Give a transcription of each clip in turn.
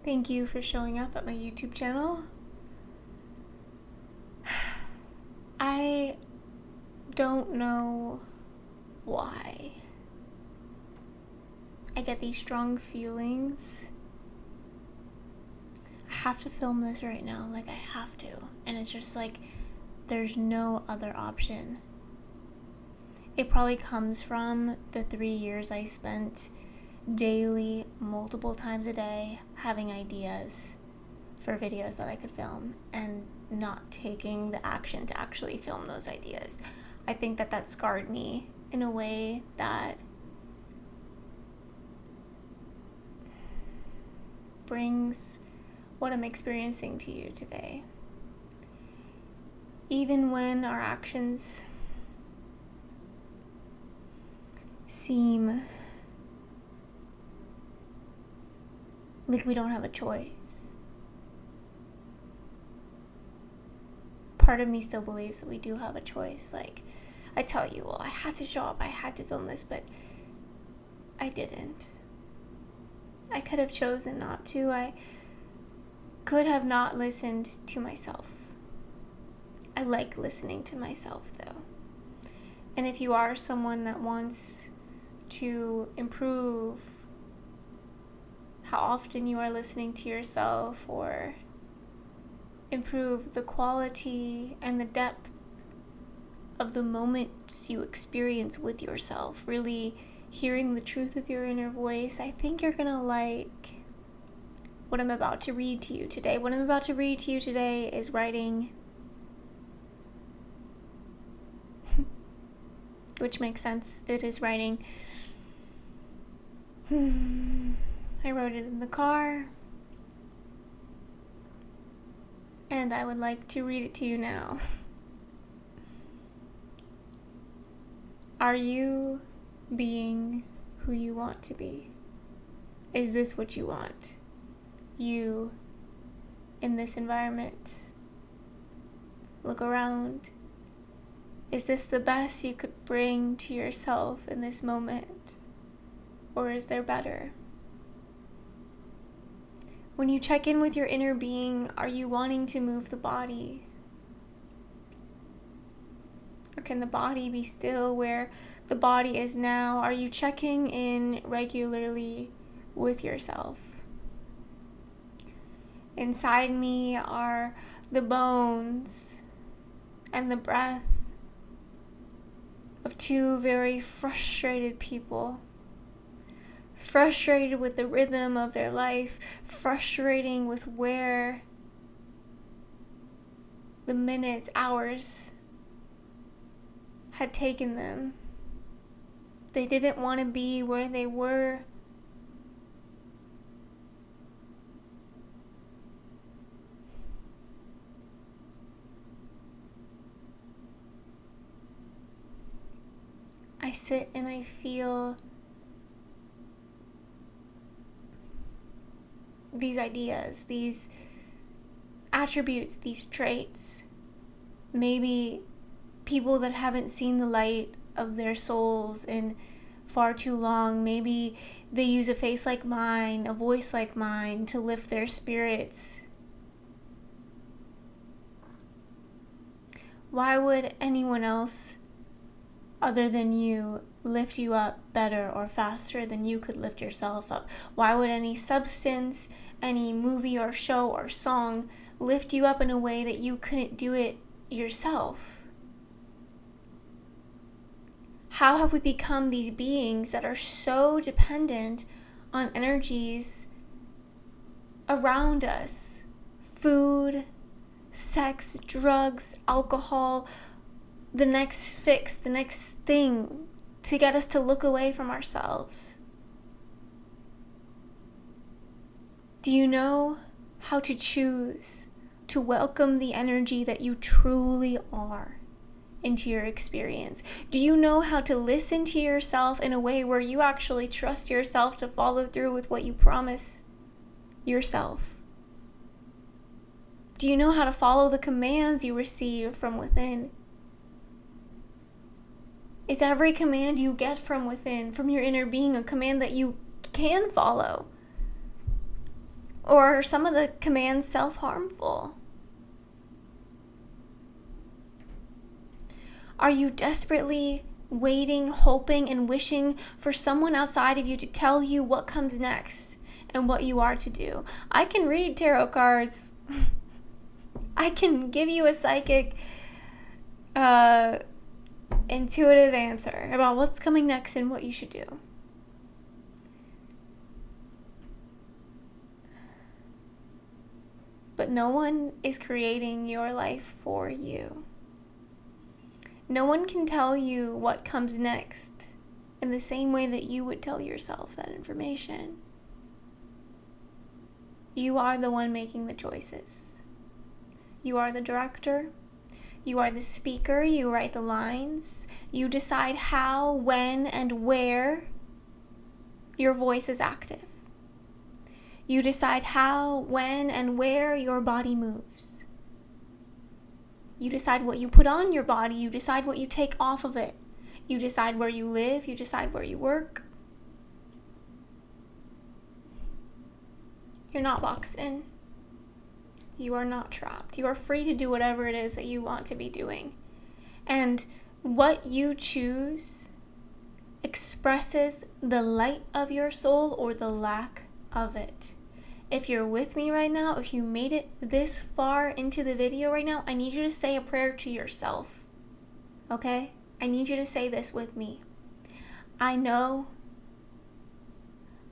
Thank you for showing up at my YouTube channel. I don't know why I get these strong feelings. I have to film this right now, I have to. And it's just there's no other option. It probably comes from the 3 years I spent daily, multiple times a day, having ideas for videos that I could film and not taking the action to actually film those ideas. I think that scarred me in a way that brings what I'm experiencing to you today. Even when our actions seem like we don't have a choice, part of me still believes that we do have a choice. I tell you, well, I had to show up, I had to film this, but I didn't. I could have chosen not to. I could have not listened to myself. I like listening to myself, though. And if you are someone that wants to improve how often you are listening to yourself, or improve the quality and the depth of the moments you experience with yourself, really hearing the truth of your inner voice, I think you're gonna like what I'm about to read to you today. What I'm about to read to you today is writing, which makes sense. It is writing. I wrote it in the car, and I would like to read it to you now. Are you being who you want to be? Is this what you want? You in this environment? Look around. Is this the best you could bring to yourself in this moment? Or is there better? When you check in with your inner being, are you wanting to move the body? Or can the body be still where the body is now? Are you checking in regularly with yourself? Inside me are the bones and the breath of two very frustrated people. Frustrated with the rhythm of their life, frustrating with where the minutes, hours had taken them. They didn't want to be where they were. I sit and I feel these ideas, these attributes, these traits. Maybe people that haven't seen the light of their souls in far too long. Maybe they use a face like mine, a voice like mine to lift their spirits. Why would anyone else other than you lift you up better or faster than you could lift yourself up? Why would any substance, any movie or show or song lift you up in a way that you couldn't do it yourself? How have we become these beings that are so dependent on energies around us? Food, sex, drugs, alcohol, the next fix, the next thing to get us to look away from ourselves. Do you know how to choose to welcome the energy that you truly are into your experience? Do you know how to listen to yourself in a way where you actually trust yourself to follow through with what you promise yourself? Do you know how to follow the commands you receive from within? Is every command you get from within, from your inner being, a command that you can follow? Or are some of the commands self-harmful? Are you desperately waiting, hoping, and wishing for someone outside of you to tell you what comes next and what you are to do? I can read tarot cards. I can give you a psychic, intuitive answer about what's coming next and what you should do. But no one is creating your life for you. No one can tell you what comes next in the same way that you would tell yourself that information. You are the one making the choices. You are the director. You are the speaker. You write the lines. You decide how, when, and where your voice is active. You decide how, when, and where your body moves. You decide what you put on your body. You decide what you take off of it. You decide where you live. You decide where you work. You're not boxed in. You are not trapped. You are free to do whatever it is that you want to be doing. And what you choose expresses the light of your soul or the lack of it. If you're with me right now, if you made it this far into the video right now, I need you to say a prayer to yourself. Okay? I need you to say this with me. I know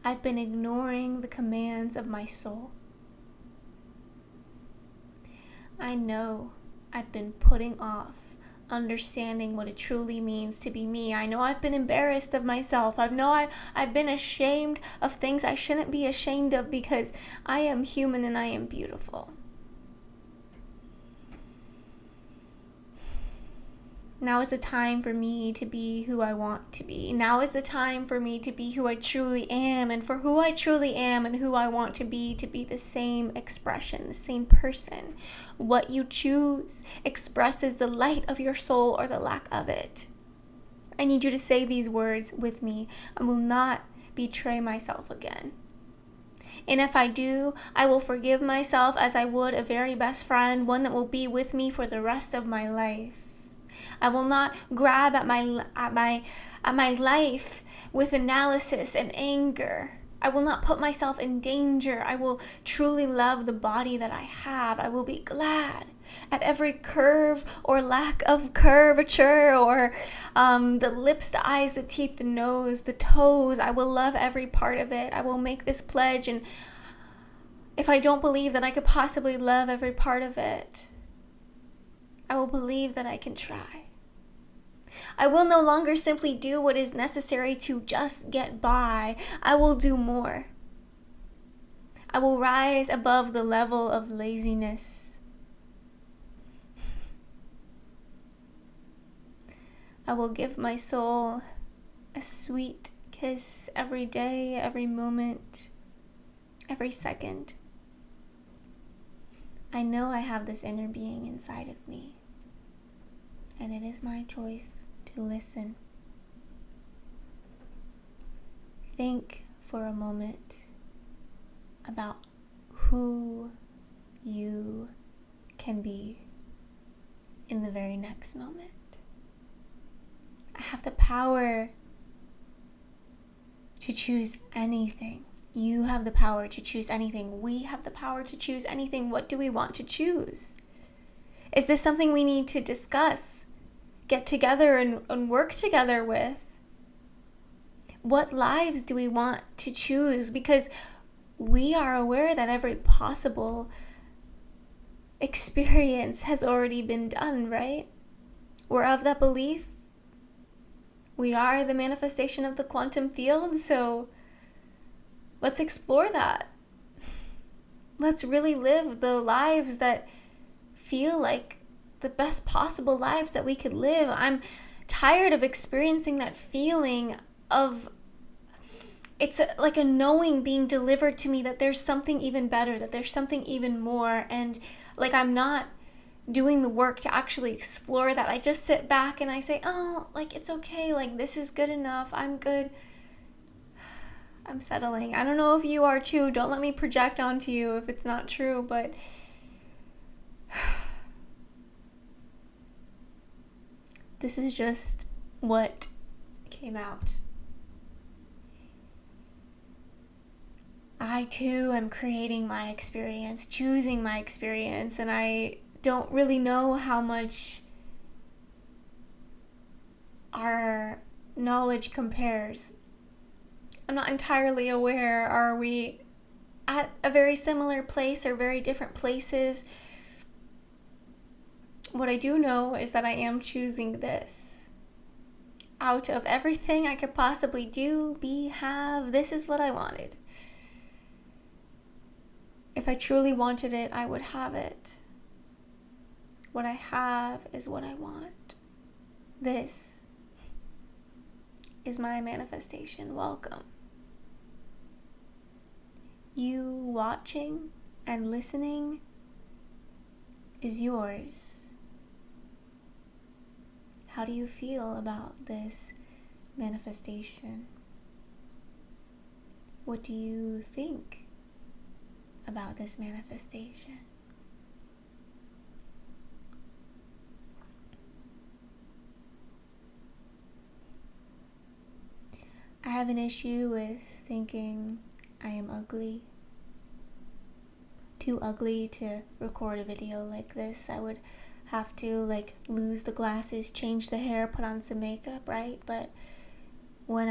I've been ignoring the commands of my soul. I know I've been putting off understanding what it truly means to be me. I know I've been embarrassed of myself. I've been ashamed of things I shouldn't be ashamed of because I am human and I am beautiful. Now is the time for me to be who I want to be. Now is the time for me to be who I truly am. And for who I truly am and who I want to be the same expression, the same person. What you choose expresses the light of your soul or the lack of it. I need you to say these words with me. I will not betray myself again. And if I do, I will forgive myself as I would a very best friend, one that will be with me for the rest of my life. I will not grab at my life with analysis and anger. I will not put myself in danger. I will truly love the body that I have. I will be glad at every curve or lack of curvature or the lips, the eyes, the teeth, the nose, the toes. I will love every part of it. I will make this pledge, and if I don't believe that I could possibly love every part of it, I will believe that I can try. I will no longer simply do what is necessary to just get by. I will do more. I will rise above the level of laziness. I will give my soul a sweet kiss every day, every moment, every second. I know I have this inner being inside of me, and it is my choice to listen. Think for a moment about who you can be in the very next moment. I have the power to choose anything. You have the power to choose anything. We have the power to choose anything. What do we want to choose? Is this something we need to discuss, get together and work together with? What lives do we want to choose? Because we are aware that every possible experience has already been done, right? We're of that belief. We are the manifestation of the quantum field, so let's explore that. Let's really live the lives that feel like the best possible lives that we could live. I'm tired of experiencing that feeling of, it's like a knowing being delivered to me that there's something even better, that there's something even more, and like I'm not doing the work to actually explore that. I just sit back and I say, oh, like it's okay, like this is good enough, I'm good. I'm settling. I don't know if you are too. Don't let me project onto you if it's not true, but this is just what came out. I too am creating my experience, choosing my experience, and I don't really know how much our knowledge compares. I'm not entirely aware. Are we at a very similar place or very different places? What I do know is that I am choosing this. Out of everything I could possibly do, be, have, this is what I wanted. If I truly wanted it, I would have it. What I have is what I want. This is my manifestation. Welcome. You watching and listening is yours. How do you feel about this manifestation? What do you think about this manifestation? I have an issue with thinking I am ugly. Too ugly to record a video like this. I would have to lose the glasses, change the hair, put on some makeup, right? But when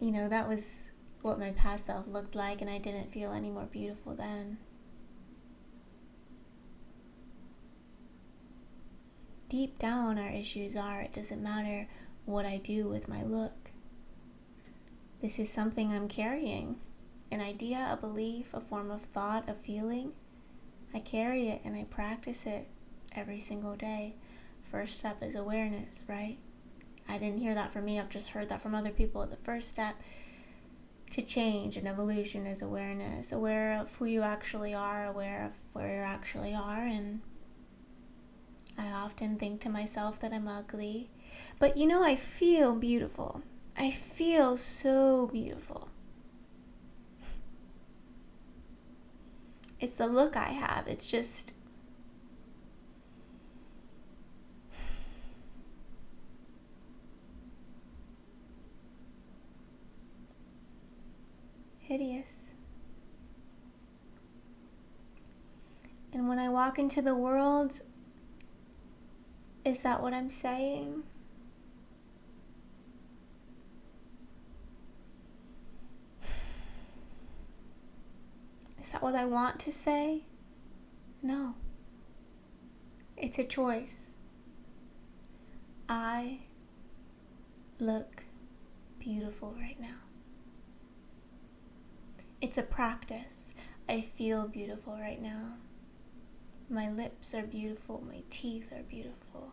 that was what my past self looked like, and I didn't feel any more beautiful then. Deep down, our issues are, it doesn't matter what I do with my look. This is something I'm carrying. An idea, a belief, a form of thought, a feeling. I carry it and I practice it every single day. First step is awareness, right? I didn't hear that from me, I've just heard that from other people. The first step to change and evolution is awareness. Aware of who you actually are, aware of where you actually are. And I often think to myself that I'm ugly. But I feel beautiful. I feel so beautiful. It's the look I have. It's just hideous. And when I walk into the world, is that what I'm saying? Is that what I want to say? No. It's a choice. I look beautiful right now. It's a practice. I feel beautiful right now. My lips are beautiful. My teeth are beautiful.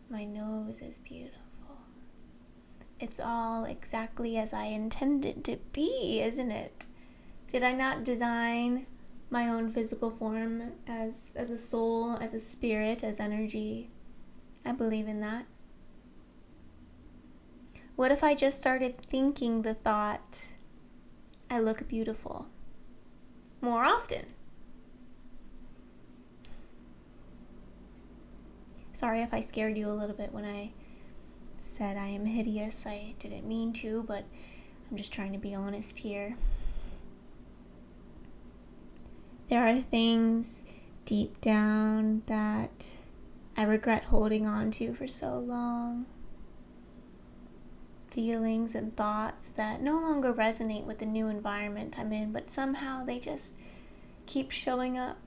My nose is beautiful. It's all exactly as I intended to be, isn't it? Did I not design my own physical form as a soul, as a spirit, as energy? I believe in that. What if I just started thinking the thought, I look beautiful, more often? Sorry if I scared you a little bit when I said I am hideous. I didn't mean to, but I'm just trying to be honest here. There are things deep down that I regret holding on to for so long. Feelings and thoughts that no longer resonate with the new environment I'm in, but somehow they just keep showing up.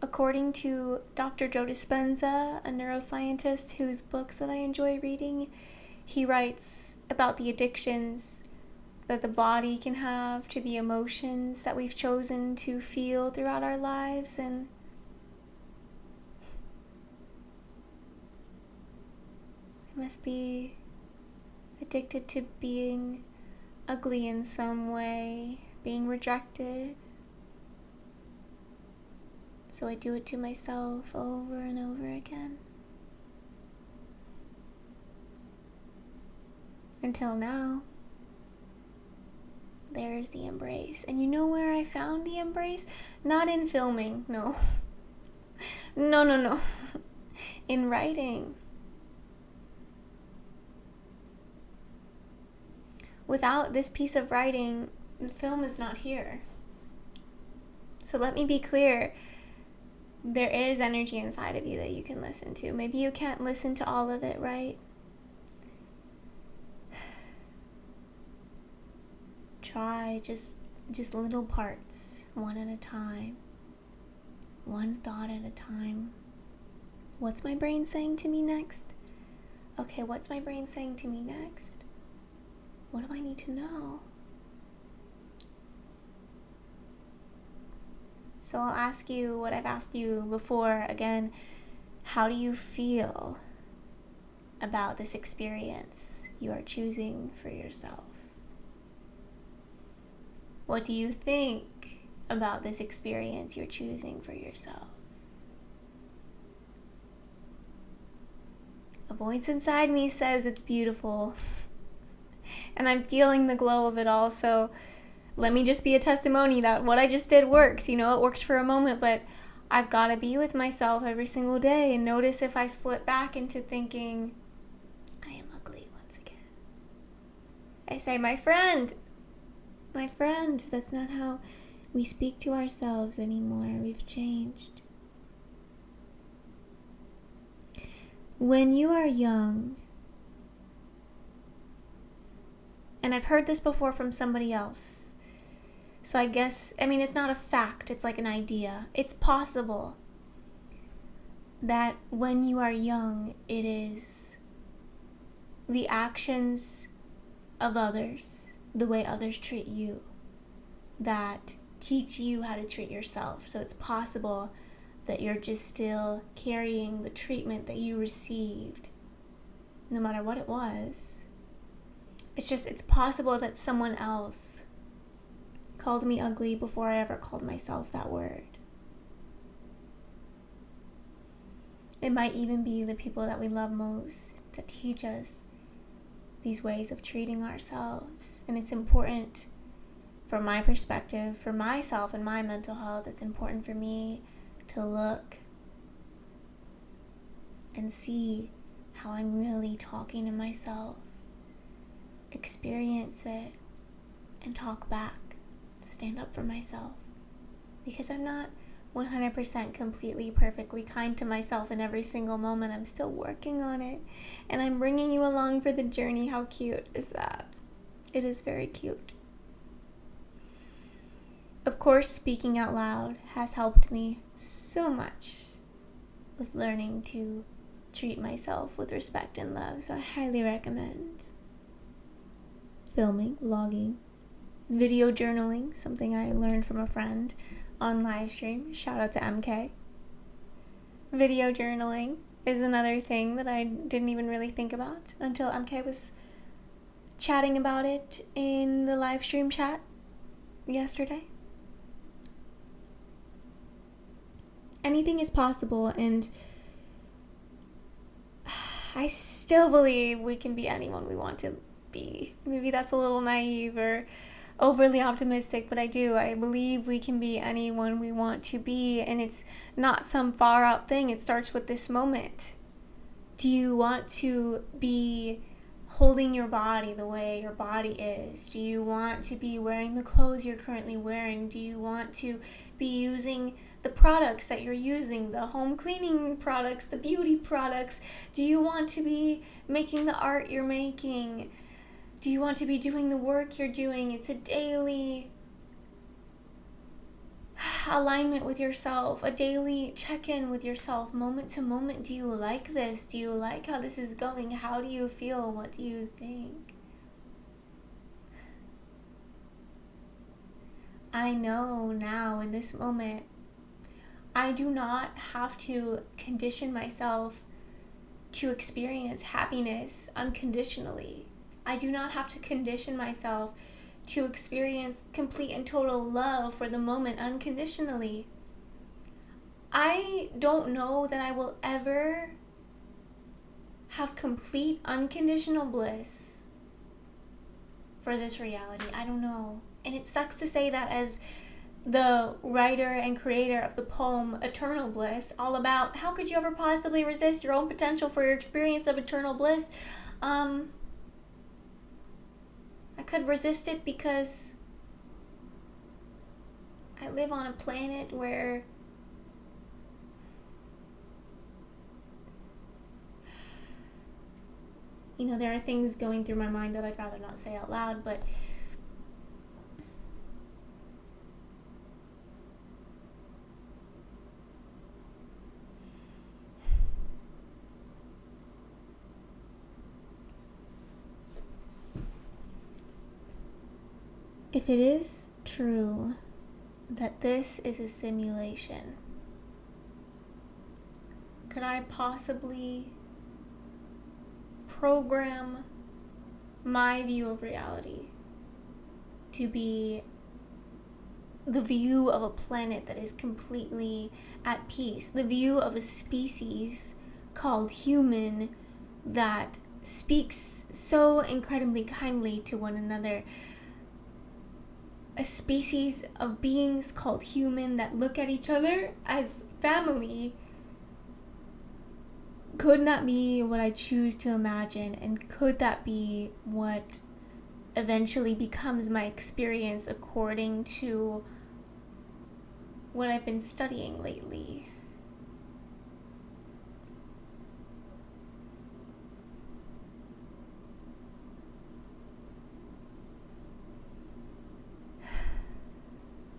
According to Dr. Joe Dispenza, a neuroscientist whose books that I enjoy reading, he writes about the addictions that the body can have to the emotions that we've chosen to feel throughout our lives. And I must be addicted to being ugly in some way, being rejected. So I do it to myself over and over again. Until now. There's the embrace. And you know where I found the embrace? Not in filming, no. No. In writing. Without this piece of writing, the film is not here. So let me be clear. There is energy inside of you that you can listen to. Maybe you can't listen to all of it, right? Try just little parts, one at a time. One thought at a time. What's my brain saying to me next? Okay, what's my brain saying to me next? What do I need to know? So I'll ask you what I've asked you before again. How do you feel about this experience you are choosing for yourself? What do you think about this experience you're choosing for yourself? A voice inside me says it's beautiful. And I'm feeling the glow of it all, so let me just be a testimony that what I just did works. It works for a moment, but I've got to be with myself every single day and notice if I slip back into thinking, I am ugly once again. I say, my friend, that's not how we speak to ourselves anymore. We've changed. When you are young, and I've heard this before from somebody else, so I guess, it's not a fact, it's like an idea. It's possible that when you are young, it is the actions of others, the way others treat you, that teach you how to treat yourself. So it's possible that you're just still carrying the treatment that you received, no matter what it was. It's possible that someone else called me ugly before I ever called myself that word. It might even be the people that we love most that teach us these ways of treating ourselves. And it's important, from my perspective, for myself and my mental health, it's important for me to look and see how I'm really talking to myself, experience it, and talk back, stand up for myself. Because I'm not 100% completely perfectly kind to myself in every single moment. I'm still working on it, and I'm bringing you along for the journey. How cute is that? It is very cute. Of course, speaking out loud has helped me so much with learning to treat myself with respect and love, so I highly recommend filming, vlogging, video journaling, something I learned from a friend on live stream. Shout out to MK. Video journaling is another thing that I didn't even really think about until MK was chatting about it in the live stream chat yesterday. Anything is possible, and I still believe we can be anyone we want to be. Maybe that's a little naive or overly optimistic, but I believe we can be anyone we want to be, and it's not some far out thing. It starts with this moment. Do you want to be holding your body the way your body is? Do you want to be wearing the clothes you're currently wearing? Do you want to be using the products that you're using, the home cleaning products, the beauty products? Do you want to be making the art you're making? Do you want to be doing the work you're doing? It's a daily alignment with yourself, a daily check-in with yourself, moment to moment. Do you like this? Do you like how this is going? How do you feel? What do you think? I know now in this moment, I do not have to condition myself to experience happiness unconditionally. I do not have to condition myself to experience complete and total love for the moment unconditionally. I don't know that I will ever have complete unconditional bliss for this reality. I don't know. And it sucks to say that as the writer and creator of the poem Eternal Bliss, all about how could you ever possibly resist your own potential for your experience of eternal bliss. I could resist it because I live on a planet where there are things going through my mind that I'd rather not say out loud, but if it is true that this is a simulation, could I possibly program my view of reality to be the view of a planet that is completely at peace, the view of a species called human that speaks so incredibly kindly to one another, a species of beings called human that look at each other as family? Could that be what I choose to imagine, and could that be what eventually becomes my experience according to what I've been studying lately?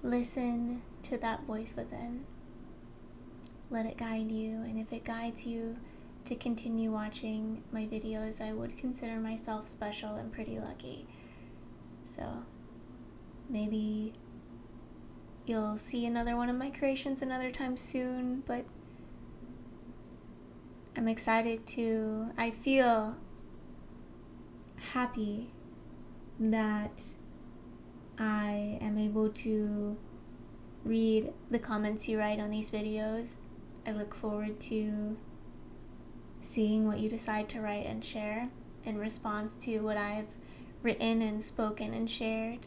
Listen to that voice within. Let it guide you, and if it guides you to continue watching my videos, I would consider myself special and pretty lucky. So maybe you'll see another one of my creations another time soon, but I'm excited I feel happy that I am able to read the comments you write on these videos. I look forward to seeing what you decide to write and share in response to what I've written and spoken and shared.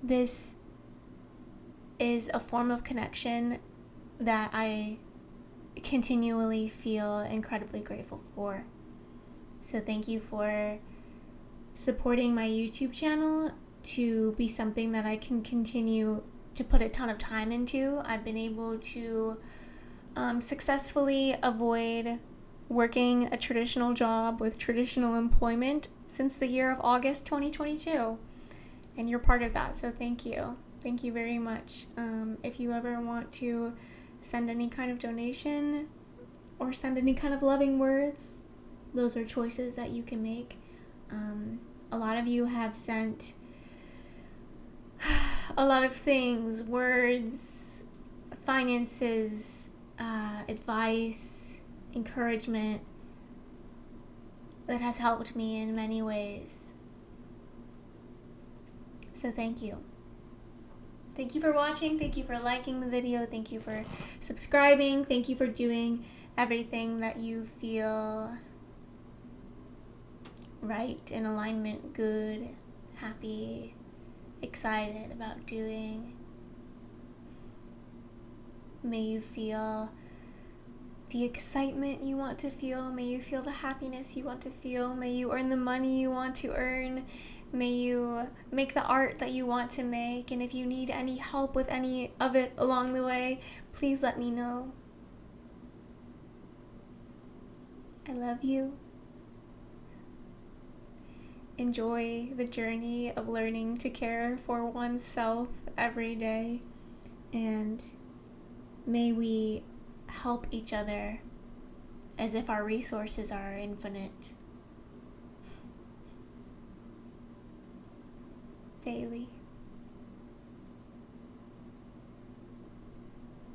This is a form of connection that I continually feel incredibly grateful for. So thank you for supporting my YouTube channel to be something that I can continue to put a ton of time into. I've been able to successfully avoid working a traditional job with traditional employment since the year of August 2022. And you're part of that, so thank you. Thank you very much. If you ever want to send any kind of donation or send any kind of loving words, those are choices that you can make. A lot of you have sent a lot of things, words, finances, advice, encouragement that has helped me in many ways. So thank you. Thank you for watching. Thank you for liking the video. Thank you for subscribing. Thank you for doing everything that you feel right, in alignment, good, happy, excited about doing. May you feel the excitement you want to feel. May you feel the happiness you want to feel. May you earn the money you want to earn. May you make the art that you want to make. And if you need any help with any of it along the way, please let me know. I love you. Enjoy the journey of learning to care for oneself every day, and may we help each other as if our resources are infinite daily.